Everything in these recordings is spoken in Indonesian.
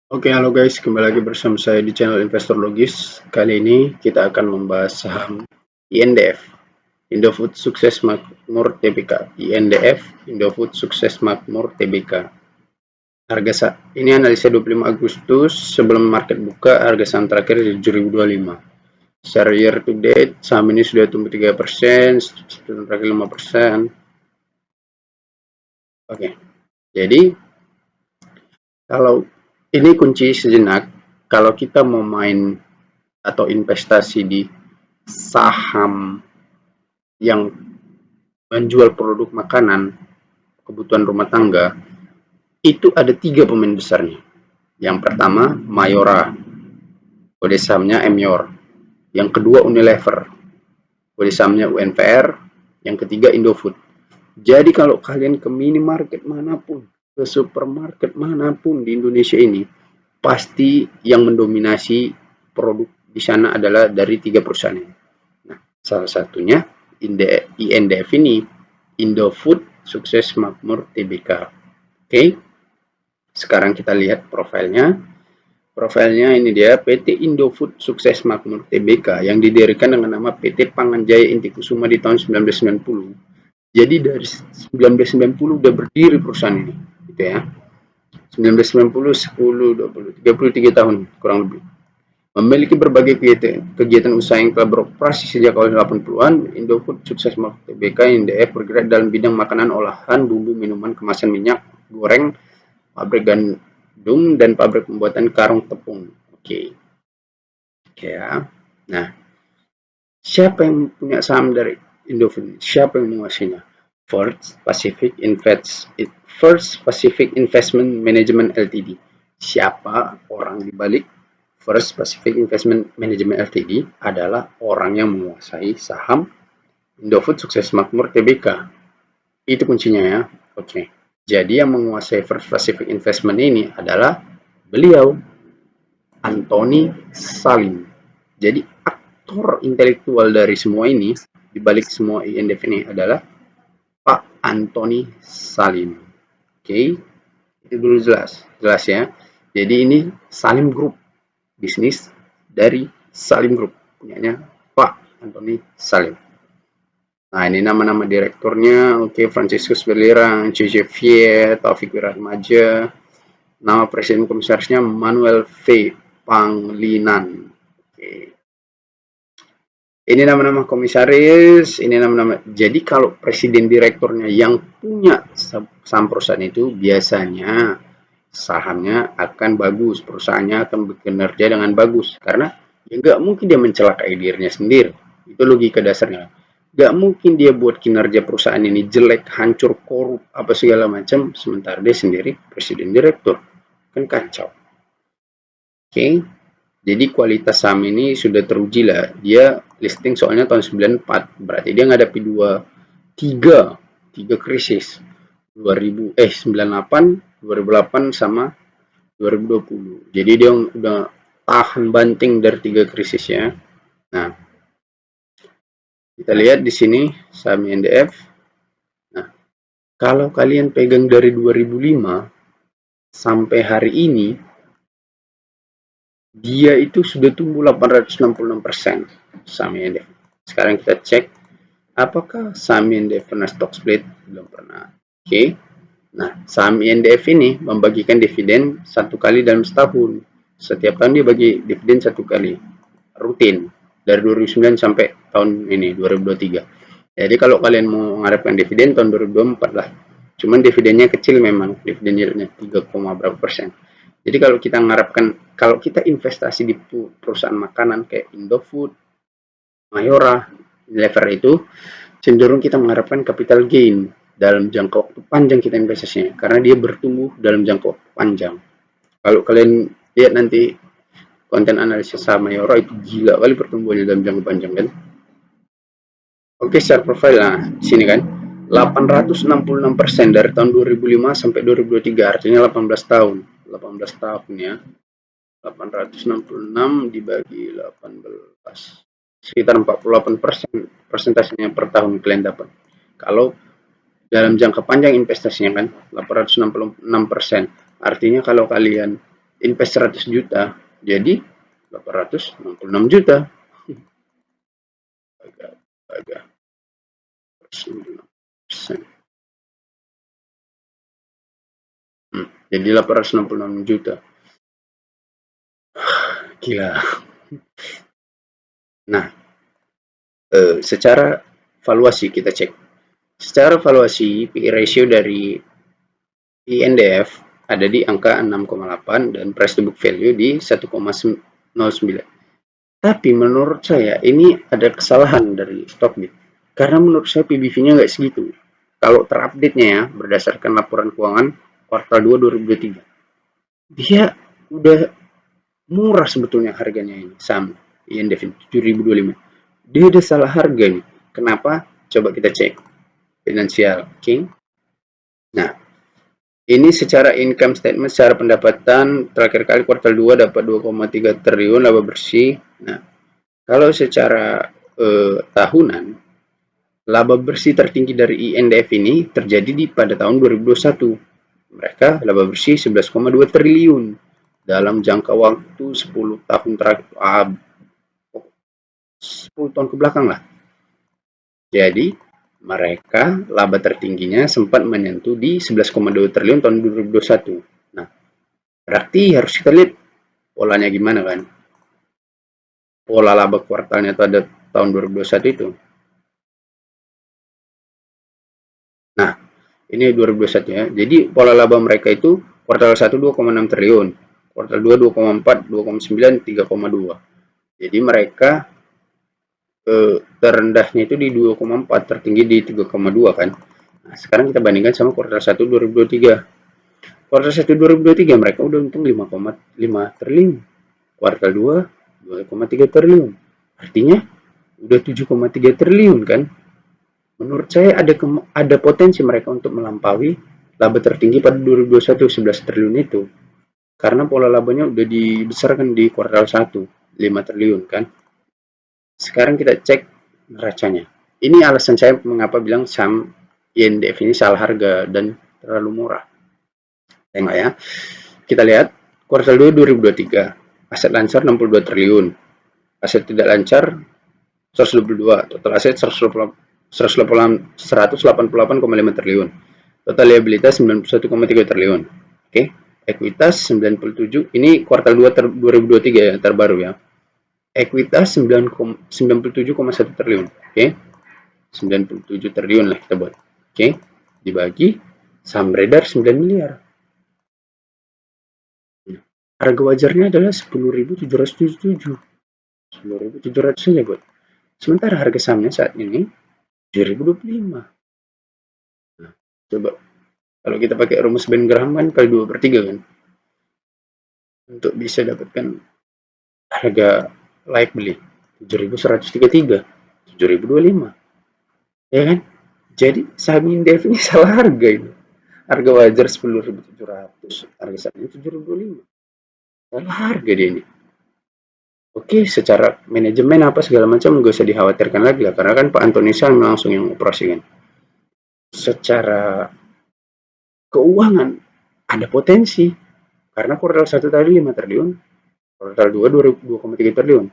Oke, halo guys, kembali lagi bersama saya di channel Investor Logis. Kali ini kita akan membahas saham INDF, Indofood Sukses Makmur Tbk. INDF, Indofood Sukses Makmur Tbk. Ini analisa 25 Agustus sebelum market buka, harga saham terakhir 7.025. Secara year to date, saham ini sudah tumbuh 3%, sebelum terakhir 5%. Oke, jadi kalau ini kunci sejenak, kalau kita mau main atau investasi di saham yang menjual produk makanan, kebutuhan rumah tangga, itu ada 3 pemain besarnya. Yang pertama, Mayora, kode sahamnya Emyor. Yang kedua, Unilever, kode sahamnya UNPR. Yang ketiga, Indofood. Jadi kalau kalian ke minimarket manapun, ke supermarket manapun di Indonesia ini, pasti yang mendominasi produk di sana adalah dari 3 perusahaan ini. Nah, salah satunya INDF ini, Indofood Sukses Makmur Tbk. Oke, sekarang kita lihat profilnya. Profilnya ini dia, PT Indofood Sukses Makmur Tbk yang didirikan dengan nama PT Panganjaya Intikusuma di tahun 1990. Jadi dari 1990 udah berdiri perusahaan ini, gitu ya. 1990, 10, 20, 33 tahun kurang lebih. Memiliki berbagai kegiatan usaha yang telah beroperasi sejak awal 80-an, Indofood Sukses Makmur Tbk INDF bergerak dalam bidang makanan olahan, bumbu, minuman, kemasan minyak, goreng, pabrik gandum, dan pabrik pembuatan karung tepung. Oke. Ya. Nah, siapa yang punya saham dari Indofood? Siapa yang menguasainya? First Pacific Investment Management Ltd. Siapa orang di balik First Pacific Investment Management Ltd? Adalah orang yang menguasai saham Indofood Sukses Makmur Tbk. Itu kuncinya ya. Oke. Jadi yang menguasai First Pacific Investment ini adalah beliau, Anthony Salim. Jadi aktor intelektual dari semua ini, di balik semua INDF ini adalah Pak Anthony Salim. Oke, itu dulu jelas ya. Jadi ini Salim Group, bisnis dari Salim Group, punyanya Pak Anthony Salim. Nah, ini nama-nama direkturnya. Oke, Franciscus Belirang, C.J. Viet, Taufik Wiratmaja. Nama presiden komisarisnya Manuel V. Panglinan. Oke. Ini nama-nama komisaris, ini nama-nama. Jadi kalau presiden direkturnya yang punya saham perusahaan itu, biasanya sahamnya akan bagus, perusahaannya akan bekerja dengan bagus. Karena ya nggak mungkin dia mencelakai dirinya sendiri. Itu logika dasarnya. Nggak mungkin dia buat kinerja perusahaan ini jelek, hancur, korup, apa segala macam, sementara dia sendiri presiden direktur. Kan kacau. Oke. Jadi kualitas saham ini sudah teruji lah. Dia listing soalnya tahun 94. Berarti dia ngadapi tiga krisis. 98, 2008 sama 2020. Jadi dia udah tahan banting dari 3 krisis ya. Nah, kita lihat di sini saham INDF. Nah, kalau kalian pegang dari 2005 sampai hari ini, dia itu sudah tumbuh 866% saham INDF. Sekarang kita cek apakah saham INDF pernah stock split? Belum pernah. Oke. Nah, saham INDF ini membagikan dividen 1 kali dalam setahun. Setiap tahun dia bagi dividen 1 kali. Rutin. Dari 2009 sampai tahun ini, 2023. Jadi kalau kalian mau mengharapkan dividen tahun 2024 lah. Cuman dividennya kecil memang. Dividen yieldnya 3, berapa persen. Jadi kalau kita mengharapkan, kalau kita investasi di perusahaan makanan kayak Indofood, Mayora, Unilever itu, cenderung kita mengharapkan capital gain dalam jangka waktu panjang kita investasinya, karena dia bertumbuh dalam jangka waktu panjang. Kalau kalian lihat nanti konten analisis saham Mayora itu gila kali pertumbuhannya dalam jangka panjang kan. Oke, share profile nah di sini kan 866% dari tahun 2005 sampai 2023, artinya 18 tahun. 18 tahun ya. 866 dibagi 18, sekitar 48% persentasenya per tahun kalian dapat. Kalau dalam jangka panjang investasinya kan 866%. Artinya kalau kalian invest 100 juta, jadi 866 juta. Agak 96%. Jadi 866 juta. Gila. Nah, secara valuasi kita cek. Secara valuasi PE ratio dari INDF ada di angka 6,8 dan price to book value di 1,09. Tapi menurut saya ini ada kesalahan dari Stockbit. Karena menurut saya PBV-nya nggak segitu. Kalau terupdate-nya ya, berdasarkan laporan keuangan kuartal 2 2023. Dia udah murah sebetulnya harganya ini saham INDF 7.025. Dia ada salah harga nih. Kenapa? Coba kita cek. Finansial. Oke. Okay. Nah, ini secara income statement, secara pendapatan terakhir kali kuartal 2 dapat 2,3 triliun laba bersih. Nah, kalau secara tahunan, laba bersih tertinggi dari INDF ini terjadi pada tahun 2021. Mereka laba bersih 11,2 triliun dalam jangka waktu 10 tahun terakhir, 10 tahun ke belakang lah. Jadi, mereka laba tertingginya sempat menyentuh di 11,2 triliun tahun 2021. Nah, berarti harus kita lihat polanya gimana kan. Pola laba kuartalnya itu ada tahun 2021 itu. Nah, ini 2021 ya. Jadi pola laba mereka itu kuartal 1 2,6 triliun, kuartal 2 2,4, 2,9, 3,2. Jadi mereka terendahnya itu di 2,4, tertinggi di 3,2 kan. Nah, sekarang kita bandingkan sama kuartal 1 2023. Kuartal 1 2023 mereka udah untung 5,5 triliun. Kuartal 2 2,3 triliun. Artinya udah 7,3 triliun kan. Menurut saya ada potensi mereka untuk melampaui laba tertinggi pada 2021 11 triliun itu. Karena pola labanya udah dibesarkan di kuartal 1 5 triliun kan. Sekarang kita cek neracanya. Ini alasan saya mengapa bilang saham INDF ini salah harga dan terlalu murah. Tengok ya. Kita lihat kuartal 2 2023. Aset lancar 62 triliun. Aset tidak lancar 122. Total aset 188,5 triliun. Total liabilitas 91,3 triliun. Oke. Ekuitas 97. Ini kuartal 2 2023 ya, terbaru ya. Ekuitas 97,1 triliun. Oke. 97 triliun lah kita buat. Oke. Dibagi saham beredar 9 miliar. Harga wajarnya adalah 10.777. 10.700 saja buat. Sementara harga sahamnya saat ini 7.025. Nah, coba kalau kita pakai rumus Ben Graham kan kali 2/3 kan. Untuk bisa dapatkan harga layak beli 7.133, 7.025. Ya kan? Jadi saham INDF ini salah harga ini. Harga wajar 10.700, harga sahamnya 7.025. Salah harga dia ini. Oke, secara manajemen apa segala macam nggak usah dikhawatirkan lagi lah, karena kan Pak Antoni San langsung yang operasikan. Secara keuangan ada potensi, karena kuartal 1 tadi 5 triliun, kuartal 2 2,3 triliun.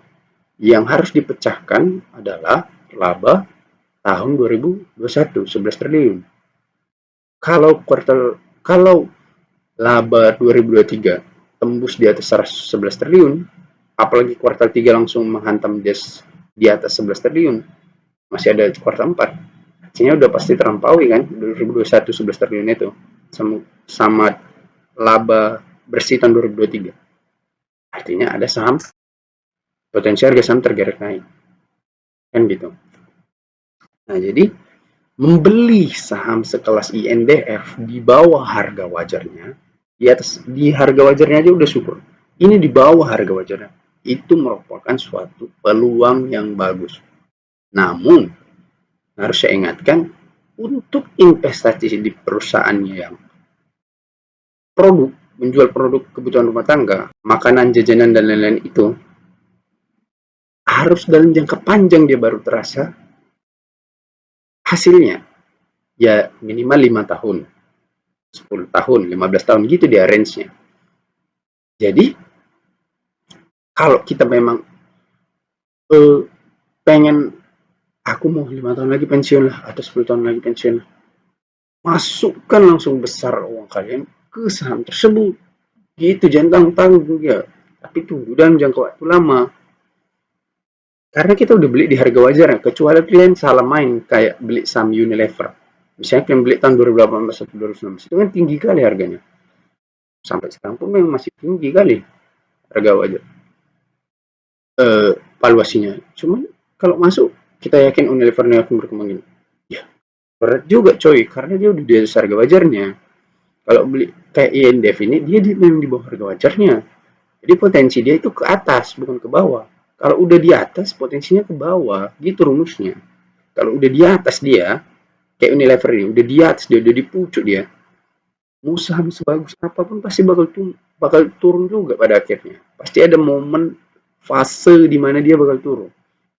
Yang harus dipecahkan adalah laba tahun 2021 11 triliun. Kalau laba 2023 tembus di atas 11 triliun, apalagi kuartal 3 langsung menghantam di atas 11 triliun, masih ada kuartal 4. Artinya udah pasti terlampaui kan 2021 11 triliun itu sama laba bersih tahun 2023. Artinya ada saham potensi harga saham tergerak naik. Kan gitu. Nah, jadi membeli saham sekelas INDF di bawah harga wajarnya, di harga wajarnya aja udah syukur. Ini di bawah harga wajarnya. Itu merupakan suatu peluang yang bagus. Namun, harus saya ingatkan, untuk investasi di perusahaannya yang menjual produk kebutuhan rumah tangga, makanan, jajanan, dan lain-lain itu, harus dalam jangka panjang dia baru terasa hasilnya. Ya minimal 5 tahun, 10 tahun, 15 tahun gitu dia range-nya. Jadi kalau kita memang pengen, aku mau 5 tahun lagi pensiun lah atau 10 tahun lagi pensiun lah, masukkan langsung besar uang kalian ke saham tersebut. Gitu, jangan tanggung ya. Tapi tunggu dalam jangka waktu lama. Karena kita udah beli di harga wajar ya. Kecuali kalian salah main kayak beli saham Unilever. Misalnya kalian beli tahun 2018 atau 2019 itu kan tinggi kali harganya. Sampai sekarang pun memang masih tinggi kali harga wajar. Valuasinya. Cuman kalau masuk kita yakin Unilever ini akan berkembang ini. Ya, berat juga coy karena dia udah di atas harga wajarnya. Kalau beli kayak INDF ini dia memang di bawah harga wajarnya. Jadi potensi dia itu ke atas, bukan ke bawah. Kalau udah di atas, potensinya ke bawah. Gitu rumusnya. Kalau udah di atas dia, kayak Unilever ini, udah di atas dia, udah di pucuk dia. Mau saham sebagus apapun pasti bakal turun juga pada akhirnya. Pasti ada momen fase di mana dia bakal turun.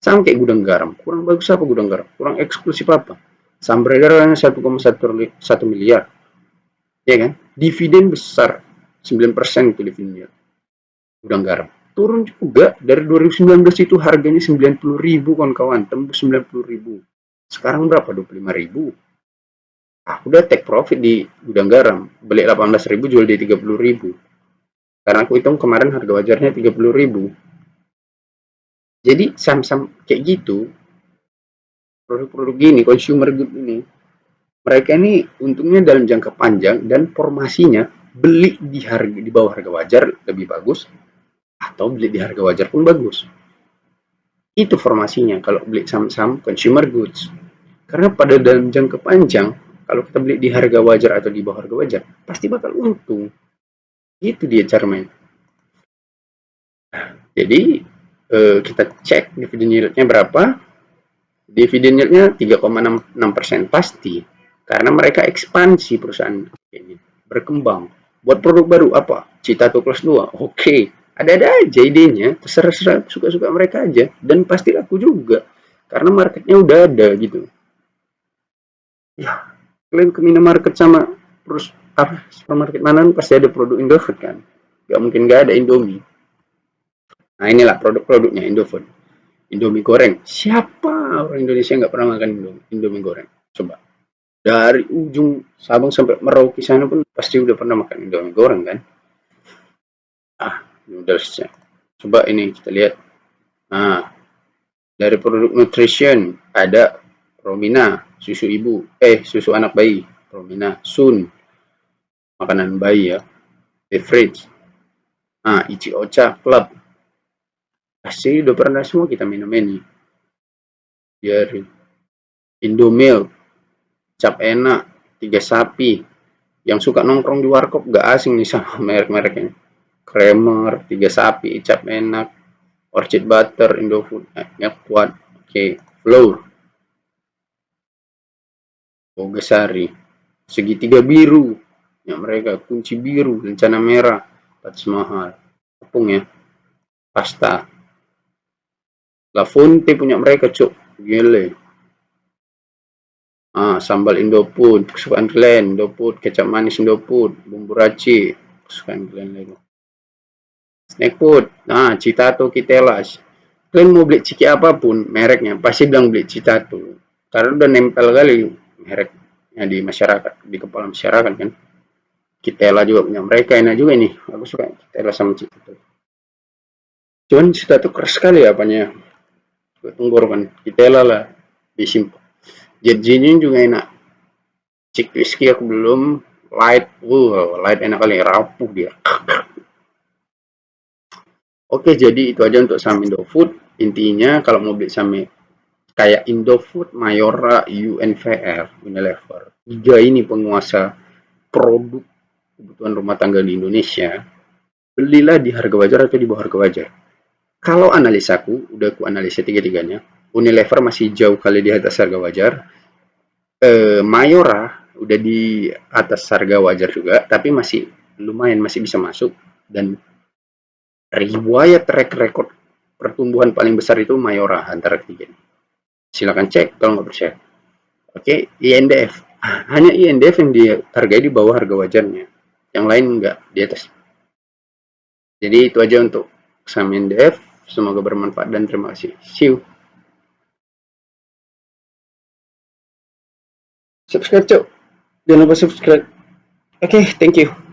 Sama kayak gudang garam. Kurang bagus apa gudang garam? Kurang eksklusif apa? Saham beredar 1,1 miliar. Ya kan? Dividen besar. 9% itu dividennya. Gudang garam. Turun juga dari 2019 itu harganya 90.000 kawan-kawan, tembus 90.000. Sekarang berapa? 25.000. Ah, udah take profit di gudang garam. Beli 18.000 jual di 30.000. Karena aku hitung kemarin harga wajarnya 30.000. Jadi saham-saham kayak gitu, produk-produk gini, consumer good ini, mereka ini untungnya dalam jangka panjang dan formasinya beli di bawah harga wajar lebih bagus atau beli di harga wajar pun bagus. Itu formasinya kalau beli saham-saham consumer goods. Karena pada dalam jangka panjang, kalau kita beli di harga wajar atau di bawah harga wajar, pasti bakal untung. Itu dia cara main. Jadi kita cek dividen yieldnya berapa. Dividen yieldnya 3,66% pasti. Karena mereka ekspansi perusahaan ini, berkembang. Buat produk baru apa? Citato Plus 2. Oke. Ada-ada aja idenya. Terserah suka-suka mereka aja. Dan pasti laku juga. Karena marketnya udah ada gitu. Ya, kalian ke minimarket sama terus apa supermarket mana pasti ada produk Indofood kan. Gak mungkin gak ada Indomie. Nah inilah produk-produknya Indofood. Indomie goreng. Siapa orang Indonesia nggak pernah makan Indomie goreng? Coba. Dari ujung Sabang sampai Merauke sana pun pasti udah pernah makan Indomie goreng kan? Ah, noodlesnya. Coba ini kita lihat. Nah, dari produk nutrition ada Promina, susu ibu, susu anak bayi, Promina, Sun, makanan bayi ya, beverage. Nah, Ichi Ocha Club. Pasti udah pernah semua kita minum ini. Biarin. Indomilk, Cap Enak, Tiga Sapi. Yang suka nongkrong di warkop gak asing nih sama merek-mereknya. Kremer, Tiga Sapi, Cap Enak, Orchid Butter, Indofood, yang kuat. Oke, Flour, Bogasari, Segitiga Biru, yang mereka kunci biru, Lencana Merah, Taj Mahal, tepung ya, pasta, La Fonte punya mereka cuk, gile. Sambal Indofood, kesukaan kalian, Indofood, kecap manis Indofood, bumbu raci, kesukaan kalian lagi. Snack food, Citato Kitelas. Kalian mau beli ciki apapun mereknya, pasti bilang beli Citato. Karena udah nempel kali mereknya di masyarakat, di kepala masyarakat kan. Kitela juga punya mereka, enak juga ini. Aku suka Kitela sama Citato. Cuman Citato keras sekali apanya. Tenggorokan Kitela lah, disimpan. Jet juga enak. Cik whisky aku belum. Light enak kali, rapuh dia. Oke, jadi itu aja untuk saham Indofood. Intinya kalau mau beli saham kayak Indofood, Mayora, UNVR, Unilever. Tiga ini penguasa produk kebutuhan rumah tangga di Indonesia. Belilah di harga wajar atau di bawah harga wajar. Kalau analisaku, udah aku analisa tiga-tiganya. Unilever masih jauh kali di atas harga wajar. Mayora udah di atas harga wajar juga, tapi masih lumayan, masih bisa masuk. Dan riwayat track record pertumbuhan paling besar itu Mayora antara ketiga. Silakan cek kalau nggak percaya. Oke, INDF. Hanya INDF yang dihargai di bawah harga wajarnya. Yang lain nggak di atas. Jadi itu aja untuk saham NDF. Semoga bermanfaat dan terima kasih. See you. Subscribe, cok. Jangan lupa subscribe. Oke, thank you.